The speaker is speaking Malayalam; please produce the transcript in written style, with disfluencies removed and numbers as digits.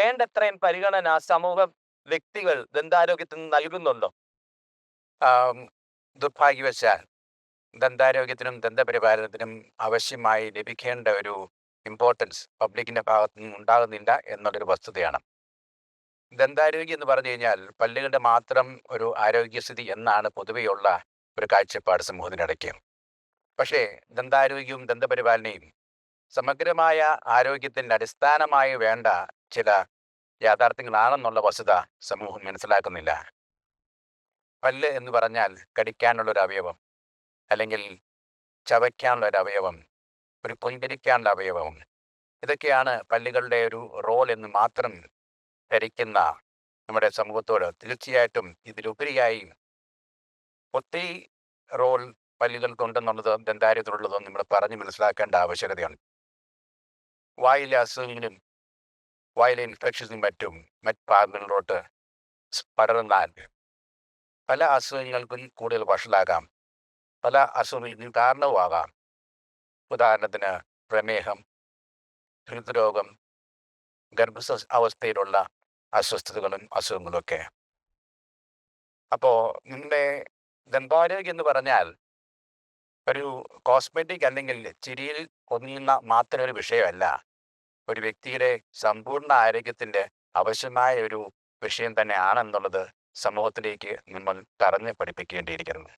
വേണ്ടത്രയും പരിഗണന സമൂഹം, വ്യക്തികൾ ദന്താരോഗ്യത്തിന് നൽകുന്നുണ്ടോ? ആം, ദുർഭാഗ്യവശാൽ ദന്താരോഗ്യത്തിനും ദന്തപരിപാലനത്തിനും ആവശ്യമായി ലഭിക്കേണ്ട ഒരു ഇമ്പോർട്ടൻസ് പബ്ലിക്കിന്റെ ഭാഗത്തു നിന്നും ഉണ്ടാകുന്നില്ല എന്നുള്ളൊരു വസ്തുതയാണ്. ദന്താരോഗ്യം എന്ന് പറഞ്ഞു കഴിഞ്ഞാൽ പല്ലുകളുടെ മാത്രം ഒരു ആരോഗ്യസ്ഥിതി എന്നാണ് പൊതുവെയുള്ള ഒരു കാഴ്ചപ്പാട് സമൂഹത്തിനിടയ്ക്ക്. പക്ഷേ ദന്താരോഗ്യവും ദന്തപരിപാലനയും സമഗ്രമായ ആരോഗ്യത്തിന്റെ അടിസ്ഥാനമായി വേണ്ട ചില യാഥാർത്ഥ്യങ്ങളാണെന്നുള്ള വസ്തുത സമൂഹം മനസ്സിലാക്കുന്നില്ല. പല്ല് എന്ന് പറഞ്ഞാൽ കടിക്കാനുള്ള ഒരു അവയവം, അല്ലെങ്കിൽ ചവയ്ക്കാനുള്ള ഒരു അവയവം, ഒരു പുഞ്ചിരിക്കാനുള്ള അവയവം, ഇതൊക്കെയാണ് പല്ലുകളുടെ ഒരു റോൾ എന്ന് മാത്രം ധരിക്കുന്ന നമ്മുടെ സമൂഹത്തോട് തീർച്ചയായിട്ടും ഇതിലുപരിയായി ഒത്തിരി റോൾ പല്ലുകൾക്കുണ്ടെന്നുള്ളത് ദന്താരോഗ്യത്തിലുള്ളതും നമ്മൾ പറഞ്ഞ് മനസ്സിലാക്കേണ്ട ആവശ്യകതയാണ്. വായിലെ അസുഖങ്ങളും വായിലെ ഇൻഫെക്ഷൻസും മറ്റും മറ്റ് ഭാഗങ്ങളിലോട്ട് പടർന്നാൽ പല അസുഖങ്ങൾക്കും കൂടുതൽ വഷളാകാം, പല അസുഖങ്ങൾക്കും കാരണവുമാകാം. ഉദാഹരണത്തിന് പ്രമേഹം, ഹൃദ്രോഗം, അവസ്ഥയിലുള്ള അസ്വസ്ഥതകളും അസുഖങ്ങളൊക്കെ. അപ്പോൾ നിങ്ങളുടെ ദന്താരോഗ്യം എന്ന് പറഞ്ഞാൽ ഒരു കോസ്മെറ്റിക് അല്ലെങ്കിൽ ചിരിയിൽ ഒതുങ്ങുന്ന മാത്രം ഒരു വിഷയമല്ല. ഒരു വ്യക്തിയുടെ സമ്പൂർണ്ണ ആരോഗ്യത്തിന്റെ ആവശ്യമായ ഒരു വിഷയം തന്നെയാണെന്നുള്ളത് സമൂഹത്തിലേക്ക് നമ്മൾ പറഞ്ഞ് പഠിപ്പിക്കേണ്ടിയിരിക്കുന്നു.